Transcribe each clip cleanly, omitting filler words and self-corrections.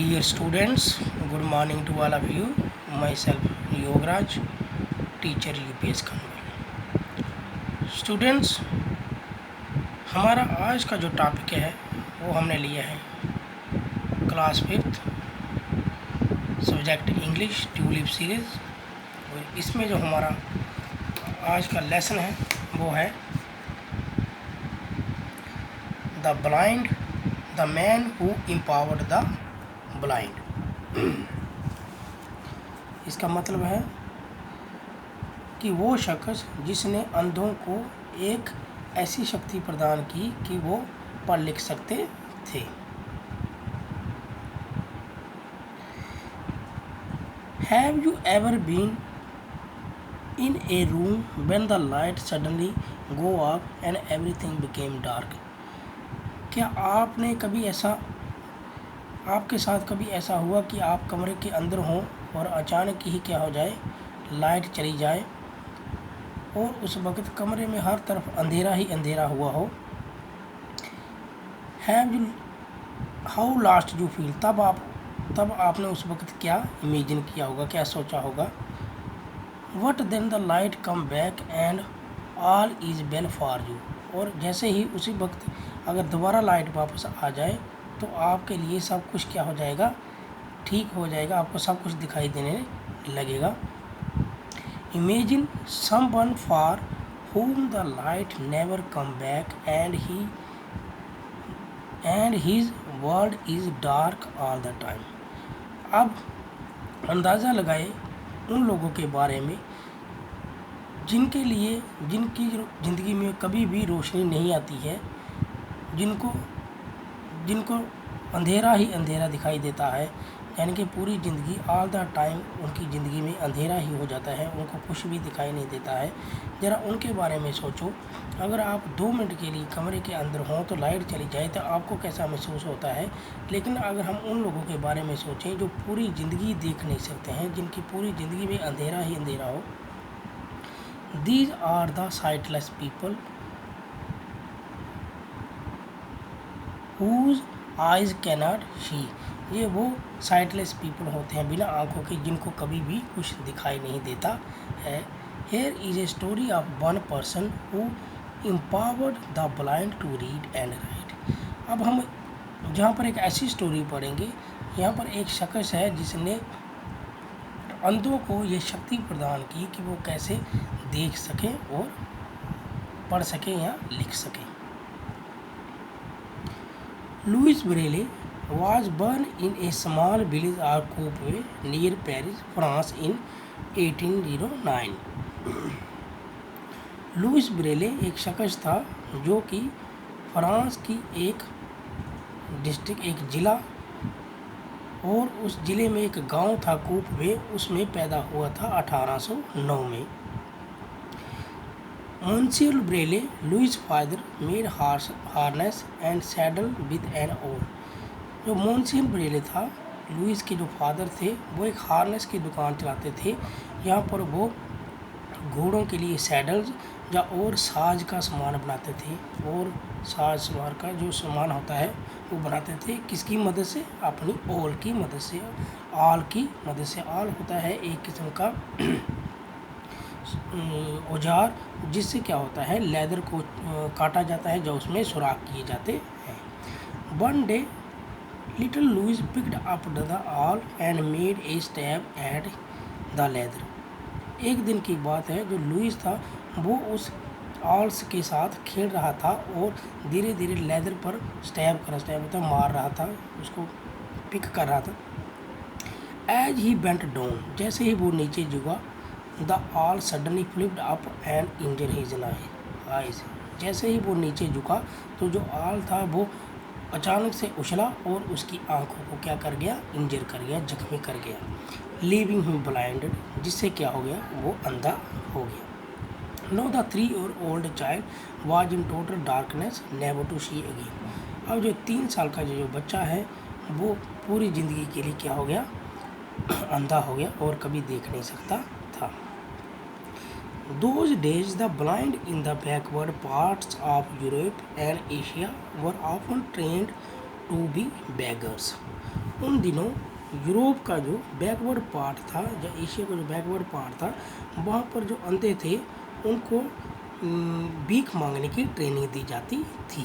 Dear students, good morning to all of you. Myself Yogaraj, teacher UPS Khandwa. Students, हमारा आज का जो topic है वो हमने लिया है class 5th subject English tulip series. और इसमें जो हमारा आज का लेसन है वो है the blind, the man who empowered the blind. इसका मतलब है कि वो शख्स जिसने अंधों को एक ऐसी शक्ति प्रदान की कि वो पढ़ लिख सकते थे। Have you ever been in a room when the light suddenly go off and everything became dark? क्या आपके साथ कभी ऐसा हुआ कि आप कमरे के अंदर हों और अचानक ही क्या हो जाए, लाइट चली जाए और उस वक़्त कमरे में हर तरफ अंधेरा ही अंधेरा हुआ हो? Have you how last you feel, तब आपने उस वक़्त क्या इमेजिन किया होगा, क्या सोचा होगा? What then the light come back and all is well for you. और जैसे ही उसी वक्त अगर दोबारा लाइट वापस आ जाए तो आपके लिए सब कुछ क्या हो जाएगा, ठीक हो जाएगा, आपको सब कुछ दिखाई देने लगेगा। Imagine someone for whom the light never come back and his world is dark all the time। अब अंदाज़ा लगाए उन लोगों के बारे में जिनकी ज़िंदगी में कभी भी रोशनी नहीं आती है, जिनको अंधेरा ही अंधेरा दिखाई देता है, यानी कि पूरी ज़िंदगी ऑल द टाइम उनकी ज़िंदगी में अंधेरा ही हो जाता है, उनको कुछ भी दिखाई नहीं देता है। ज़रा उनके बारे में सोचो। अगर आप 2 मिनट के लिए कमरे के अंदर हों तो लाइट चली जाए तो आपको कैसा महसूस होता है। लेकिन अगर हम उन लोगों के बारे में सोचें जो पूरी ज़िंदगी देख नहीं सकते हैं, जिनकी पूरी ज़िंदगी में अंधेरा ही अंधेरा हो, these are the sightless people whose eyes cannot see। ये वो साइटलेस पीपल होते हैं, बिना आंखों के, जिनको कभी भी कुछ दिखाई नहीं देता है। Here is a story of one person who empowered the blind to read and write. अब हम जहाँ पर एक ऐसी स्टोरी पढ़ेंगे, यहाँ पर एक शख्स है जिसने अंधों को ये शक्ति प्रदान की कि वो कैसे देख सकें और पढ़ सकें या लिख सकें। Louis Braille was born in a small village of Coupe near Paris, France in 1809। Louis Braille एक शख्स था जो कि फ्रांस की एक डिस्ट्रिक्ट, एक ज़िला, और उस ज़िले में एक गांव था कूपवे, उसमें पैदा हुआ था 1809 में। Monsieur Braille, Louis' father, made harness and saddle with an oar। जो मोन्सियर ब्रेले था, लुइस के जो फादर थे, वो एक हार्नेस की दुकान चलाते थे। यहाँ पर वो घोड़ों के लिए सैडल्स या और साज का सामान बनाते थे, और साज सवार का जो सामान होता है वो बनाते थे। किसकी मदद से? अपनी ओल की मदद से, आल की मदद से। आल होता है एक किस्म का औजार, जिससे क्या होता है, लेदर को काटा जाता है, जो उसमें सुराख किए जाते हैं। One day little Louis picked up the awl and made a stab at the leather. एक दिन की बात है, जो लुइस था वो उस आल्स के साथ खेल रहा था और धीरे धीरे लेदर पर स्टैब होता मार रहा था, उसको पिक कर रहा था। एज ही बेंट डाउन, जैसे ही वो नीचे झुका, the awl suddenly flipped up and injure his eyes. जैसे ही वो नीचे झुका तो जो आल था वो अचानक से उछला और उसकी आंखों को क्या कर गया, इंजर कर गया, जख्मी कर गया। लीविंग हिम ब्लाइंडेड, जिससे क्या हो गया, वो अंधा हो गया। Now the 3-year-old child was in total darkness never to see again. अब जो 3 साल का जो बच्चा है वो पूरी ज़िंदगी के लिए क्या हो गया, अंधा हो गया और कभी देख नहीं सकता था। Those days the blind in the backward parts of Europe and Asia were often trained to be beggars। उन दिनों यूरोप का जो बैकवर्ड पार्ट था, या एशिया का जो बैकवर्ड पार्ट था, वहाँ पर जो अंधे थे उनको भीख मांगने की ट्रेनिंग दी जाती थी।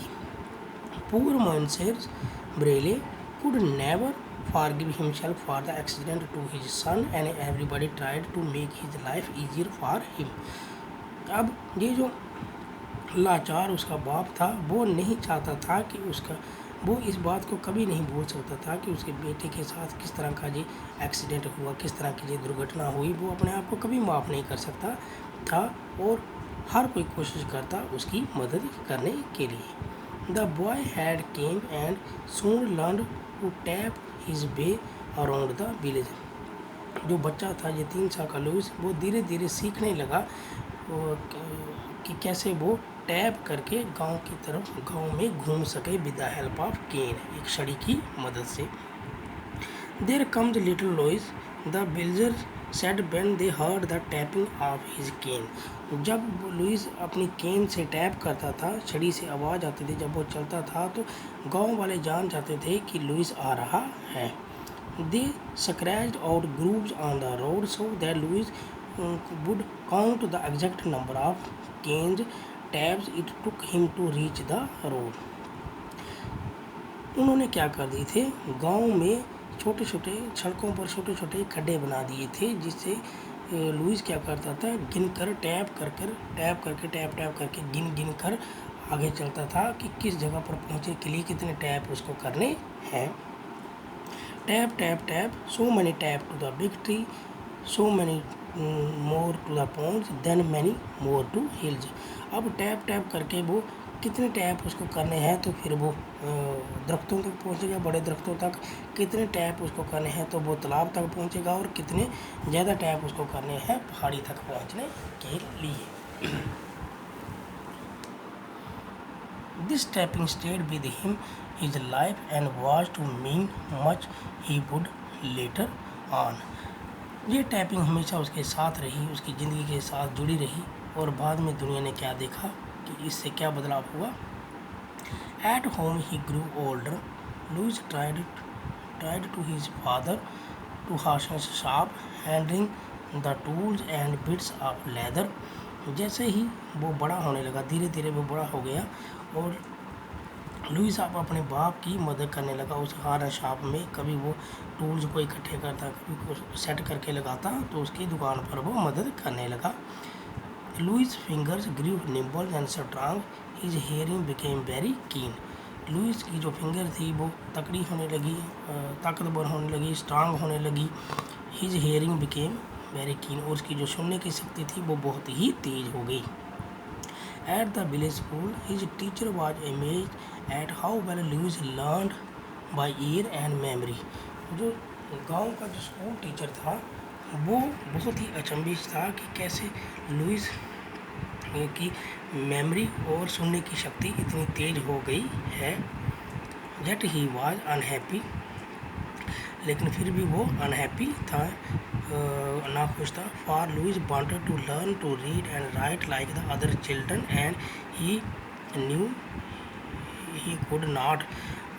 Poor Moises Braille could never forgive himself for the accident to his son and everybody tried to make his life easier for him. अब ये जो लाचार उसका बाप था वो नहीं चाहता था कि वो इस बात को कभी नहीं भूल सकता था कि उसके बेटे के साथ किस तरह का ये एक्सीडेंट हुआ, किस तरह की ये दुर्घटना हुई। वो अपने आप को कभी माफ़ नहीं कर सकता था और हर कोई कोशिश करता उसकी मदद करने के लिए। The boy had came and soon learn to tap his way around the village. जो बच्चा था ये 3 साल का लुइस, वो धीरे धीरे सीखने लगा कि कैसे वो टैप करके गांव में घूम सके with the help of cane, एक छड़ी की मदद से। There comes little Louis the villagers said when they heard the tapping of his cane. जब लुइस अपनी केन से टैप करता था, छड़ी से आवाज़ आती थी जब वो चलता था, तो गांव वाले जान जाते थे कि लुइस आ रहा है। They scratched out grooves on the road so that Louis would count the exact number of cane's taps it took him to reach the road. उन्होंने क्या कर दिए थे, गांव में छोटे छोटे सड़कों पर छोटे छोटे खड्डे बना दिए थे, जिससे लुइस क्या करता था, गिनकर टैप करके गिन कर आगे चलता था कि किस जगह पर पहुंचने के लिए कितने टैप उसको करने हैं। Tap tap tap, so many tap to the big tree, so many more to the ponds, then many more to hills. अब टैप टैप करके वो कितने टैप उसको करने हैं, तो फिर वो दरख्तों तक पहुंचेगा, बड़े दरख्तों तक। कितने टैप उसको करने हैं तो वो तालाब तक पहुंचेगा, और कितने ज़्यादा टैप उसको करने हैं पहाड़ी तक पहुंचने के लिए। This tapping stayed with him his life and was to mean much he would later on. ये टैपिंग हमेशा उसके साथ रही, उसकी ज़िंदगी के साथ जुड़ी रही, और बाद में दुनिया ने क्या देखा कि इससे क्या बदलाव हुआ। At home he grew older, Louis tried to his father to harshen sharp handling the tools and bits of leather. जैसे ही वो बड़ा होने लगा, धीरे धीरे वो बड़ा हो गया, और लुइस आप अपने बाप की मदद करने लगा उस हार्न शॉप में। कभी वो टूल्स को इकट्ठे करता, कभी को सेट करके लगाता, तो उसकी दुकान पर वो मदद करने लगा। Louis fingers grew nimble and strong, his hearing became very keen. Louis की जो फिंगर थी वो तकड़ी होने लगी, ताकतवर होने लगी, स्ट्रांग होने लगी। हिज हेयरिंग बिकेम वेरी कीन, और उसकी जो सुनने की शक्ति थी वो बहुत ही तेज हो गई। At the village school his teacher was amazed at how well Louis learned by ear and memory. जो गांव का जो स्कूल टीचर था वो बहुत ही अचंभित था कि कैसे लुइस की मेमोरी और सुनने की शक्ति इतनी तेज हो गई है। यट ही वाज अनहैप्पी, लेकिन फिर भी वो अनहैप्पी था, नाखुश था। For Louis wanted to learn to read and write like the other children and he knew he could not.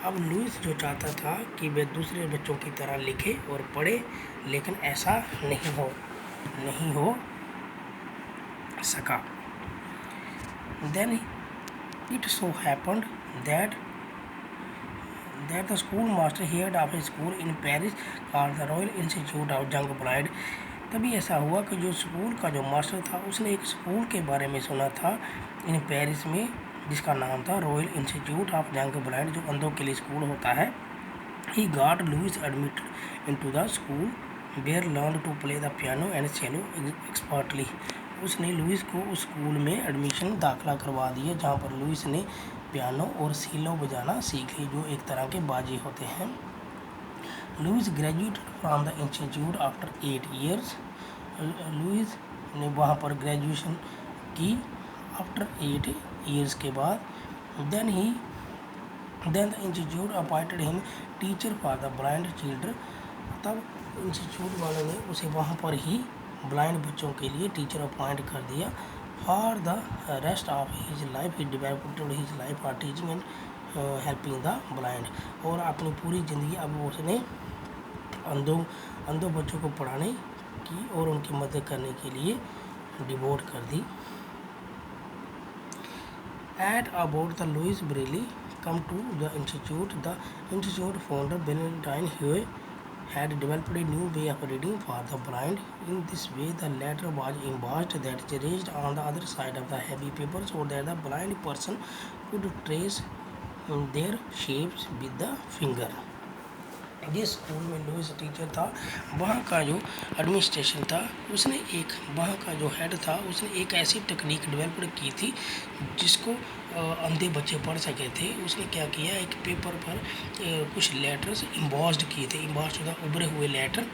अब लुइस जो चाहता था कि वह दूसरे बच्चों की तरह लिखे और पढ़े, लेकिन ऐसा नहीं हो सका। Then it so happened that the schoolmaster heard of a school in Paris called the Royal Institute of Young Bride। तभी ऐसा हुआ कि जो स्कूल का जो मास्टर था उसने एक स्कूल के बारे में सुना था इन पेरिस में, जिसका नाम था Royal Institute of Young Blind, जो अंधों के लिए स्कूल होता है। He got Louis admitted into the school where learn to play the piano and cello expertly. उसने लुइस को उस स्कूल में एडमिशन दाखिला करवा दिया जहाँ पर लुइस ने पियानो और सीलो बजाना सीख ली, जो एक तरह के बाजे होते हैं। Louis graduated from the institute after 8 years। Louis ने वहाँ पर ग्रेजुएशन की आफ्टर 8 years के बाद। Then the institute appointed him teacher for the blind children. तब इंस्टीट्यूट वालों ने उसे वहाँ पर ही ब्लाइंड बच्चों के लिए टीचर अपॉइंट कर दिया। For the rest of his life he devoted his life for teaching and helping the blind, और अपनी पूरी ज़िंदगी अब उसने अंधों बच्चों को पढ़ाने की और उनकी मदद करने के लिए डिवोट कर दी। At about the Louis Braille come to the institute founder Valentine Huey had developed a new way of reading for the blind. In this way, the letter was embossed, that is raised on the other side of the heavy paper, so that the blind person could trace their shapes with the finger. जिस school में Louis teacher था, वहाँ का जो administration था, उसने वहाँ का जो हेड था, उसने एक ऐसी टेक्निक डेवलप की थी जिसको अंधे बच्चे पढ़ सके थे। उसने क्या किया, एक पेपर पर कुछ लेटर्स इम्बॉस्ड किए थे, उभरे हुए लेटर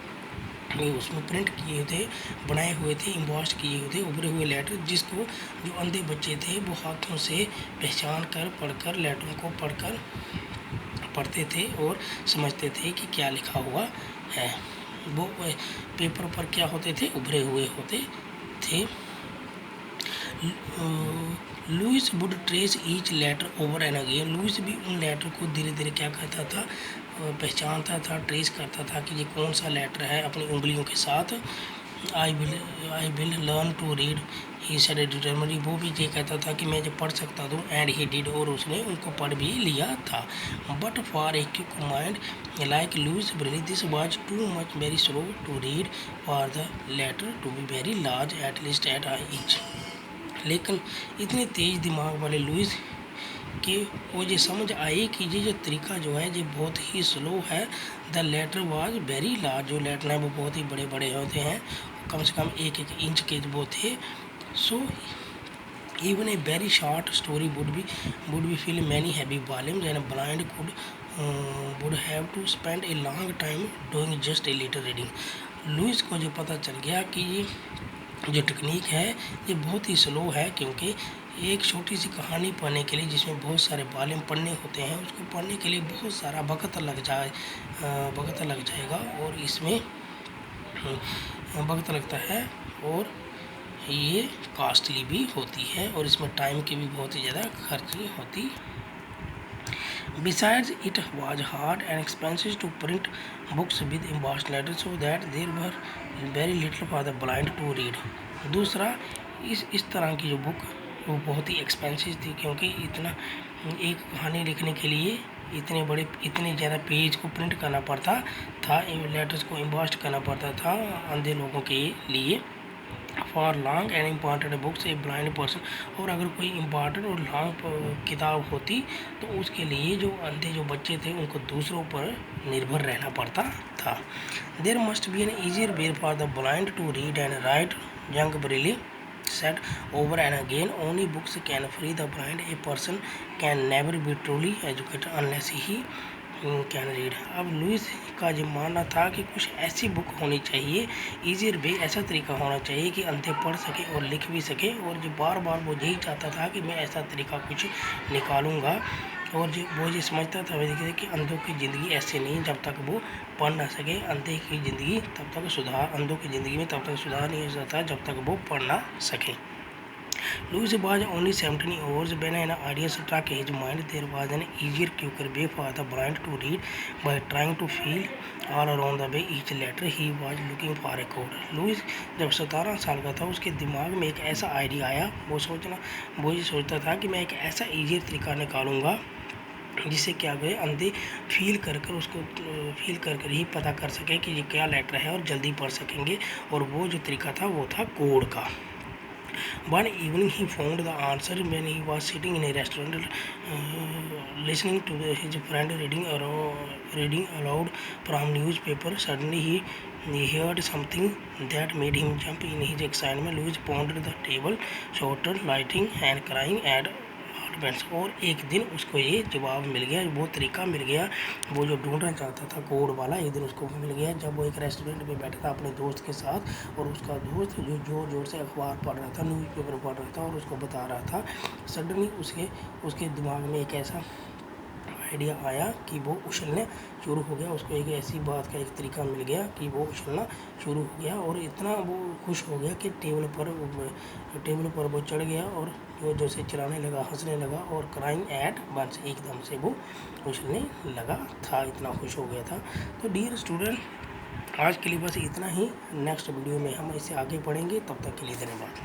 उसमें प्रिंट किए थे, बनाए हुए थे, इम्बॉस्ड किए हुए थे उभरे हुए लेटर, जिसको जो अंधे बच्चे थे वो हाथों से पहचान कर पढ़कर लेटरों को पढ़ते थे और समझते थे कि क्या लिखा हुआ है। वो पेपर पर क्या होते थे, उभरे हुए होते थे। Louis would trace each letter over and again. Louis भी उन लेटर को धीरे धीरे क्या करता था, पहचानता था, ट्रेस करता था कि ये कौन सा लेटर है अपनी उंगलियों के साथ। I will learn to read, he said determinedly. वो भी ये कहता था कि मैं जब पढ़ सकता हूँ, एंड ही डिड, और उसने उनको पढ़ भी लिया था। But for a quick mind like Louis Braille this was too much very slow to read for the letter to be very large at least at I inch. लेकिन इतने तेज दिमाग वाले लुइस कि वो ये समझ आई कि ये जो तरीका जो है ये बहुत ही स्लो है। The letter was very large, जो लेटर हैं वो बहुत ही बड़े बड़े होते हैं, कम से कम 1-1 इंच के वो थे। So even a very short story would be fill many heavy volumes, and a blind would have to spend a long time doing just a little reading. Louis को जो पता चल गया कि ये जो टेक्निक है ये बहुत ही स्लो है, क्योंकि एक छोटी सी कहानी पढ़ने के लिए जिसमें बहुत सारे वॉल्यूम पढ़ने होते हैं, उसको पढ़ने के लिए बहुत सारा वक्त लग जाएगा, और इसमें वक्त लगता है, और ये कॉस्टली भी होती है, और इसमें टाइम की भी बहुत ही ज़्यादा खर्ची होती। Besides, it was hard and expensive to print books with embossed letters, so that there were very little for the blind to read. दूसरा, इस तरह की जो बुक वो बहुत ही एक्सपेंसिव थी, क्योंकि इतना एक कहानी लिखने के लिए इतने ज़्यादा पेज को प्रिंट करना पड़ता था, लेटर्स को एम्बॉस्ड करना पड़ता था अंधे लोगों के लिए। For long and important books a blind person, और अगर कोई इम्पॉर्टेंट और लॉन्ग किताब होती तो उसके लिए जो अंधे जो बच्चे थे उनको दूसरों पर निर्भर रहना पड़ता था। There must be an easier way for the blind to read and write, young Braille said over and again. Only books can free the blind. A person can never be truly educated unless he can read. अब Louis का जो मानना था कि कुछ ऐसी book होनी चाहिए, ईजियर वे, ऐसा तरीका होना चाहिए कि अंधे पढ़ सके और लिख भी सके, और जो बार बार वो यही चाहता था कि मैं ऐसा तरीका कुछ निकालूंगा, और वो ये समझता था वैसे कि अंधों की ज़िंदगी ऐसे नहीं जब तक वो पढ़ ना सके। अंधे की ज़िंदगी तब तक सुधार, अंधों की ज़िंदगी में तब तक सुधार नहीं हो सकता जब तक वो पढ़ ना सके। Louis was only 17 years when an idea struck his mind. There was an easier, quicker way for the blind to read by trying to feel all around the way each letter. He was looking for a code. Louis जब 17 साल का था, उसके दिमाग में एक ऐसा idea आया। वो ये सोचता था कि मैं एक ऐसा ईजियर तरीका निकालूंगा जिससे क्या गए अंधे फील कर ही पता कर सके कि ये क्या लेटर है, और जल्दी पढ़ सकेंगे। और वो जो तरीका था वो था कोड का। One evening he found the answer when he was sitting in a restaurant listening to his friend reading aloud from newspaper. Suddenly he heard something that made him jump in his excitement. Louis pounded the table, shouted, lighting and crying at और एक दिन उसको ये जवाब मिल गया, वो तरीका मिल गया, वो जो ढूंढना चाहता था कोड वाला, एक दिन उसको मिल गया जब वो एक रेस्टोरेंट में बैठा था अपने दोस्त के साथ, और उसका दोस्त जो जोर जोर से अखबार पढ़ रहा था, न्यूज़पेपर पढ़ रहा था, और उसको बता रहा था। सडनली उसके दिमाग में एक ऐसा आइडिया आया कि वो उछलने शुरू हो गया। उसको एक ऐसी बात का एक तरीका मिल गया कि वो उछलना शुरू हो गया, और इतना वो खुश हो गया कि टेबल पर वो चढ़ गया और जो से चिल्लाने लगा, हंसने लगा और क्राइंग एट वंस, एकदम से वो उछलने लगा था, इतना खुश हो गया था। तो डियर स्टूडेंट, आज के लिए बस इतना ही। नेक्स्ट वीडियो में हम इसे आगे पढ़ेंगे। तब तक के लिए धन्यवाद।